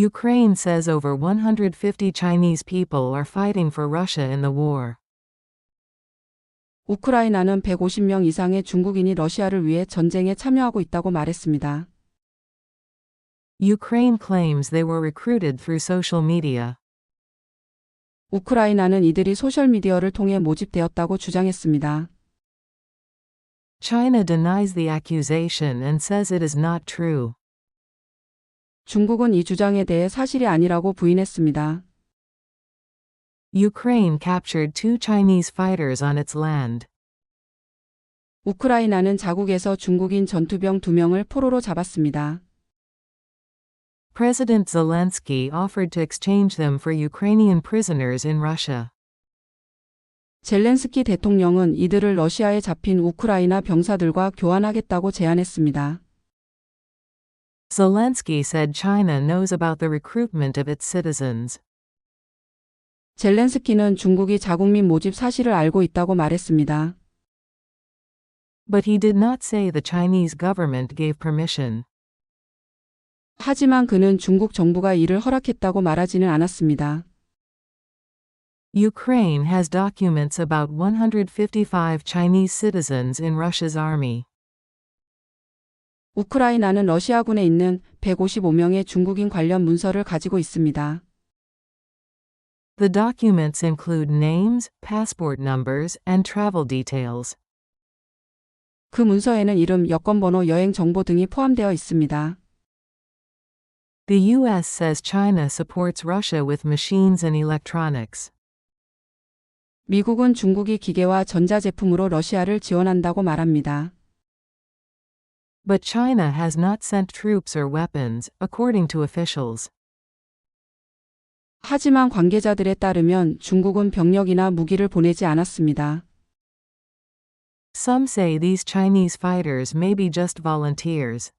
Ukraine says over 150 Chinese people are fighting for Russia in the war. 우크라이나는 150명 이상의 중국인이 러시아를 위해 전쟁에 참여하고 있다고 말했습니다. Ukraine claims they were recruited through social media. 우크라이나는 이들이 소셜미디어를 통해 모집되었다고 주장했습니다. China denies the accusation and says it is not true. 중국은 이 주장에 대해 사실이 아니라고 부인했습니다. Ukraine captured 2 Chinese fighters on its land. 우크라이나는 자국에서 중국인 전투병 2명을 포로로 잡았습니다. President Zelensky offered to exchange them for Ukrainian prisoners in Russia. 젤렌스키 대통령은 이들을 러시아에 잡힌 우크라이나 병사들과 교환하겠다고 제안했습니다. Zelensky said China knows about the recruitment of its citizens. 젤렌스키는 중국이 자국민 모집 사실을 알고 있다고 말했습니다. But he did not say the Chinese government gave permission. 하지만 그는 중국 정부가 이를 허락했다고 말하지는 않았습니다. Ukraine has documents about 155 Chinese citizens in Russia's army. 우크라이나는 러시아군에 있는 155명의 중국인 관련 문서를 가지고 있습니다. The documents include names, passport numbers, and travel details. 그 문서에는 이름, 여권번호, 여행 정보 등이 포함되어 있습니다. The U.S. says China supports Russia with machines and electronics. 미국은 중국이 기계와 전자제품으로 러시아를 지원한다고 말합니다. But China has not sent troops or weapons, according to officials. 하지만 관계자들에 따르면 중국은 병력이나 무기를 보내지 않았습니다. Some say these Chinese fighters may be just volunteers.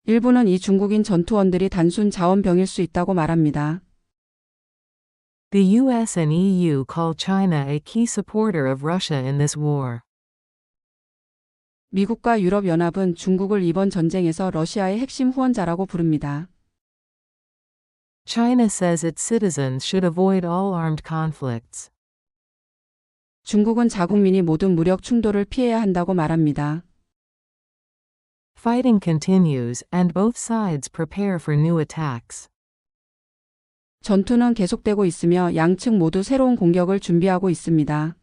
일부는 이 중국인 전투원들이 단순 자원병일 수 있다고 말합니다. The U.S. and EU call China a key supporter of Russia in this war. 미국과 유럽연합은 중국을 이번 전쟁에서 러시아의 핵심 후원자라고 부릅니다. China says its citizens should avoid all armed conflicts. 중국은 자국민이 모든 무력 충돌을 피해야 한다고 말합니다. Fighting continues, and both sides prepare for new attacks. 전투는 계속되고 있으며 양측 모두 새로운 공격을 준비하고 있습니다.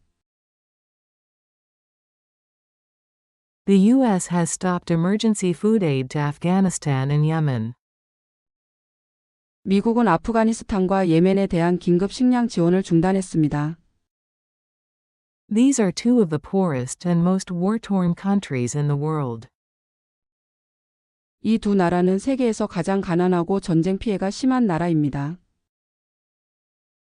The U.S. has stopped emergency food aid to Afghanistan and Yemen. 미국은 아프가니스탄과 예멘에 대한 긴급 식량 지원을 중단했습니다. These are 2 of the poorest and most war-torn countries in the world. 이 두 나라는 세계에서 가장 가난하고 전쟁 피해가 심한 나라입니다.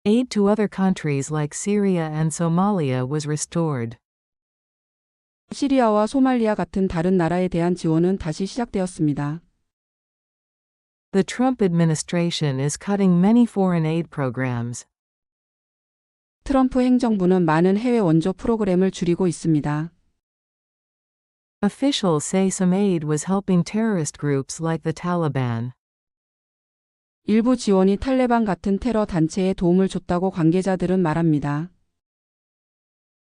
Aid to other countries like Syria and Somalia was restored. 시리아와 소말리아 같은 다른 나라에 대한 지원은 다시 시작되었습니다. The Trump administration is cutting many foreign aid programs. 트럼프 행정부는 많은 해외 원조 프로그램을 줄이고 있습니다. Officials say some aid was helping terrorist groups like the Taliban. 일부 지원이 탈레반 같은 테러 단체에 도움을 줬다고 관계자들은 말합니다.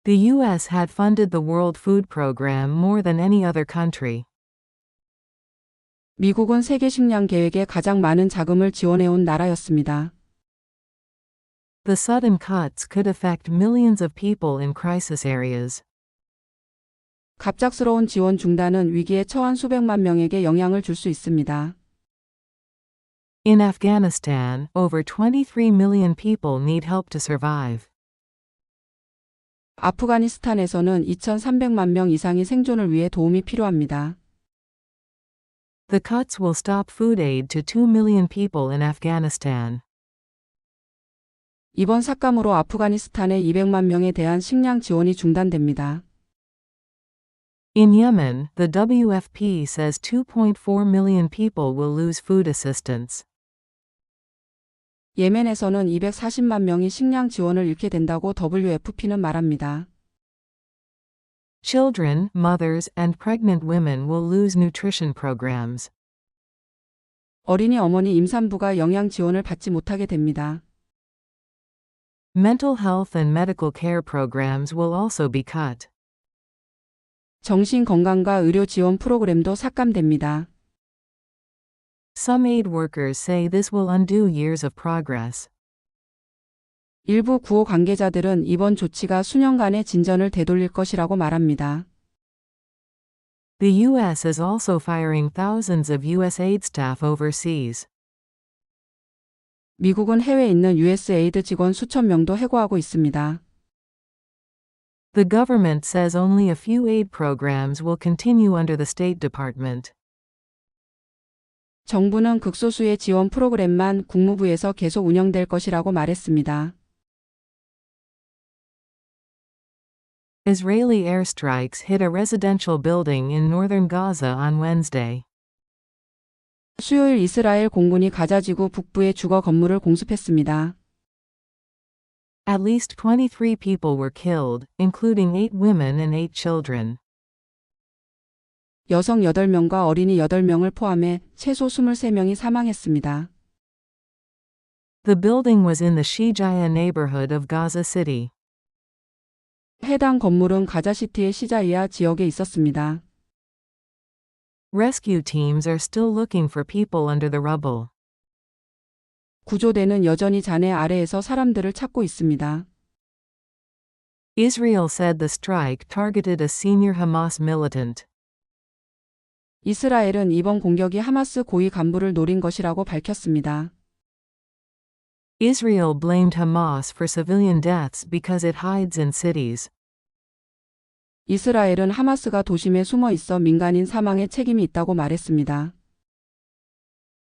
The U.S. had funded the World Food Program more than any other country. 미국은 세계 식량 계획에 가장 많은 자금을 지원해온 나라였습니다. The sudden cuts could affect millions of people in crisis areas. 갑작스러운 지원 중단은 위기에 처한 수백만 명에게 영향을 줄 수 있습니다. In Afghanistan, over 23 million people need help to survive. 아프가니스탄에서는 2,300만 명 이상이 생존을 위해 도움이 필요합니다. The cuts will stop food aid to 2 million people in Afghanistan. 이번 삭감으로 아프가니스탄의 200만 명에 대한 식량 지원이 중단됩니다. In Yemen, the WFP says 2.4 million people will lose food assistance. 예멘에서는 240만 명이 식량 지원을 잃게 된다고 WFP는 말합니다. Children, mothers, and pregnant women will lose nutrition programs. 어린이 어머니 임산부가 영양 지원을 받지 못하게 됩니다. Mental health and medical care programs will also be cut. 정신건강과 의료 지원 프로그램도 삭감됩니다. Some aid workers say this will undo years of progress. 일부 구호 관계자들은 이번 조치가 수년간의 진전을 되돌릴 것이라고 말합니다. The U.S. is also firing thousands of U.S. aid staff overseas. 미국은 해외에 있는 USAID 직원 수천 명도 해고하고 있습니다. The government says only a few aid programs will continue under the State Department. 정부는 극소수의 지원 프로그램만 국무부에서 계속 운영될 것이라고 말했습니다. Israeli airstrikes hit a residential building in northern Gaza on Wednesday. 수요일 이스라엘 공군이 가자지구 북부의 주거 건물을 공습했습니다. At least 23 people were killed, including 8 women and 8 children. 여성 8명과 어린이 8명을 포함해 최소 23명이 사망했습니다. The building was in the Shijaya neighborhood of Gaza City. 해당 건물은 가자시티의 시자이아 지역에 있었습니다. Rescue teams are still looking for people under the rubble. 구조대는 여전히 잔해 아래에서 사람들을 찾고 있습니다. Israel said the strike targeted a senior Hamas militant. 이스라엘은 이번 공격이 하마스 고위 간부를 노린 것이라고 밝혔습니다. Israel blamed Hamas for civilian deaths because it hides in cities. 이스라엘은 하마스가 도심에 숨어 있어 민간인 사망에 책임이 있다고 말했습니다.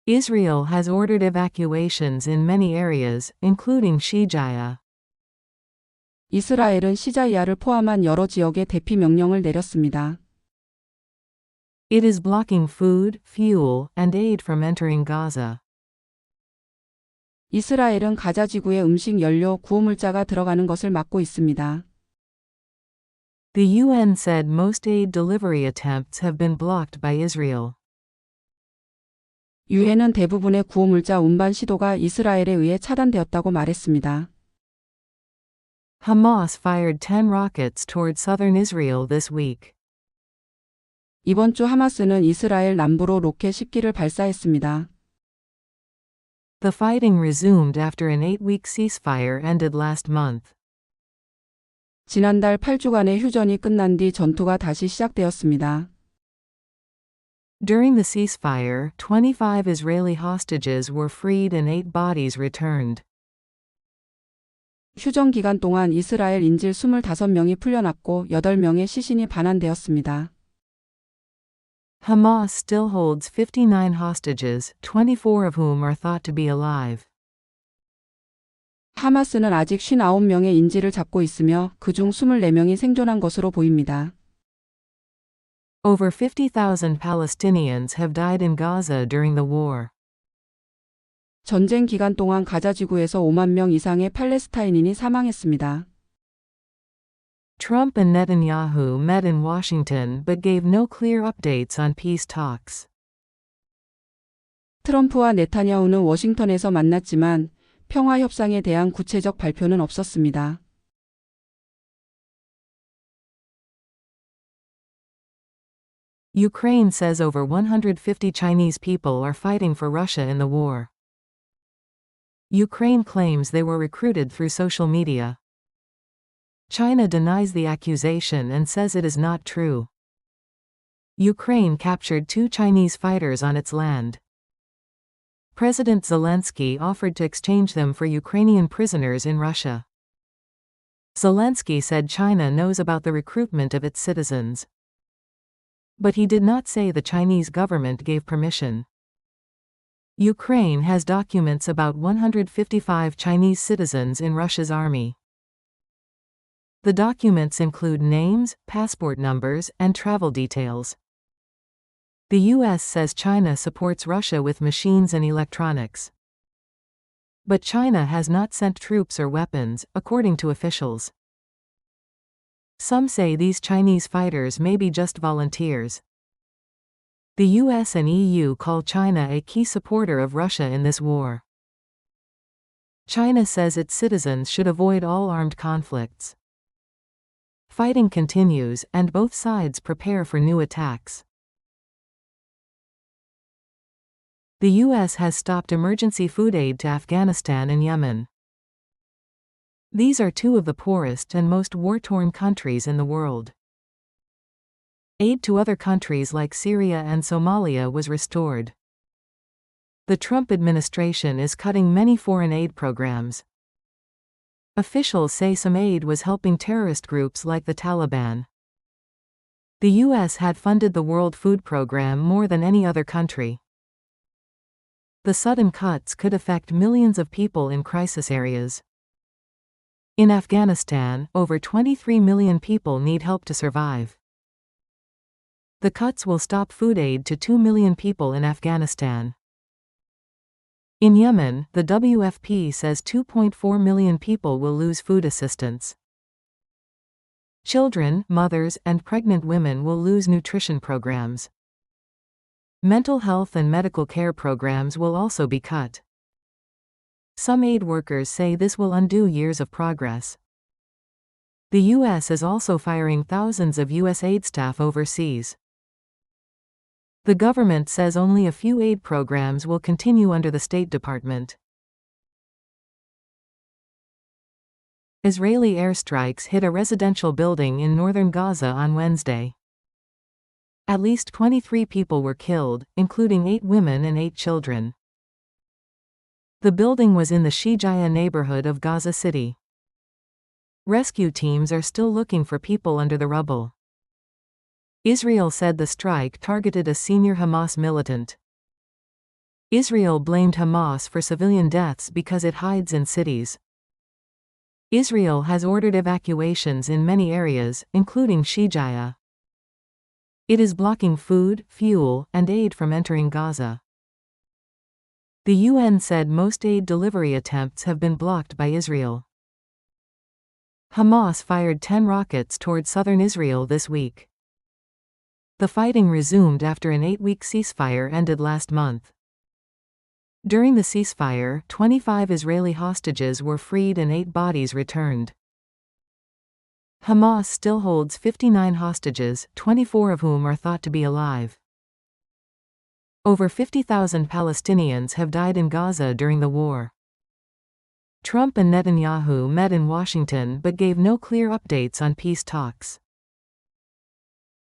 Israel has ordered evacuations in many areas, including Shijaya. 이스라엘은 시자이아를 포함한 여러 지역에 대피 명령을 내렸습니다. It is blocking food, fuel, and aid from entering Gaza. 이스라엘은 가자 지구에 음식, 연료, 구호물자가 들어가는 것을 막고 있습니다. The UN said most aid delivery attempts have been blocked by Israel. 유엔은 대부분의 구호물자 운반 시도가 이스라엘에 의해 차단되었다고 말했습니다. Hamas fired 10 rockets toward southern Israel this week. 이번 주 하마스는 이스라엘 남부로 로켓 10기를 발사했습니다. The fighting resumed after an 8-week ceasefire ended last month. 지난달 8주간의 휴전이 끝난 뒤 전투가 다시 시작되었습니다. During the ceasefire, 25 Israeli hostages were freed and 8 bodies returned. 휴전 기간 동안 이스라엘 인질 25명이 풀려났고 8명의 시신이 반환되었습니다. Hamas still holds 59 hostages, 24 of whom are thought to be alive. 하마스는 아직 59명의 인질을 잡고 있으며 그중 24명이 생존한 것으로 보입니다. Over 50,000 Palestinians have died in Gaza during the war. 전쟁 기간 동안 가자 지구에서 5만 명 이상의 팔레스타인인이 사망했습니다. Trump and Netanyahu met in Washington but gave no clear updates on peace talks. 트럼프와 네타냐후는 워싱턴에서 만났지만 평화 협상에 대한 구체적 발표는 없었습니다. Ukraine says over 150 Chinese people are fighting for Russia in the war. Ukraine claims they were recruited through social media. China denies the accusation and says it is not true. Ukraine captured 2 Chinese fighters on its land. President Zelensky offered to exchange them for Ukrainian prisoners in Russia. Zelensky said China knows about the recruitment of its citizens. But he did not say the Chinese government gave permission. Ukraine has documents about 155 Chinese citizens in Russia's army. The documents include names, passport numbers, and travel details. The U.S. says China supports Russia with machines and electronics. But China has not sent troops or weapons, according to officials. Some say these Chinese fighters may be just volunteers. The US and EU call China a key supporter of Russia in this war. China says its citizens should avoid all armed conflicts. Fighting continues, and both sides prepare for new attacks. The US has stopped emergency food aid to Afghanistan and Yemen. These are two of the poorest and most war-torn countries in the world. Aid to other countries like Syria and Somalia was restored. The Trump administration is cutting many foreign aid programs. Officials say some aid was helping terrorist groups like the Taliban. The US had funded the World Food Program more than any other country. The sudden cuts could affect millions of people in crisis areas. In Afghanistan, over 23 million people need help to survive. The cuts will stop food aid to 2 million people in Afghanistan. In Yemen, the WFP says 2.4 million people will lose food assistance. Children, mothers, and pregnant women will lose nutrition programs. Mental health and medical care programs will also be cut. Some aid workers say this will undo years of progress. The US is also firing thousands of US aid staff overseas. The government says only a few aid programs will continue under the State Department. Israeli airstrikes hit a residential building in northern Gaza on Wednesday. At least 23 people were killed, including 8 women and 8 children. The building was in the Shijaya neighborhood of Gaza City. Rescue teams are still looking for people under the rubble. Israel said the strike targeted a senior Hamas militant. Israel blamed Hamas for civilian deaths because it hides in cities. Israel has ordered evacuations in many areas, including Shijaya. It is blocking food, fuel, and aid from entering Gaza. The UN said most aid delivery attempts have been blocked by Israel. Hamas fired 10 rockets toward southern Israel this week. The fighting resumed after an 8-week ceasefire ended last month. During the ceasefire, 25 Israeli hostages were freed and 8 bodies returned. Hamas still holds 59 hostages, 24 of whom are thought to be alive. Over 50,000 Palestinians have died in Gaza during the war. Trump and Netanyahu met in Washington but gave no clear updates on peace talks.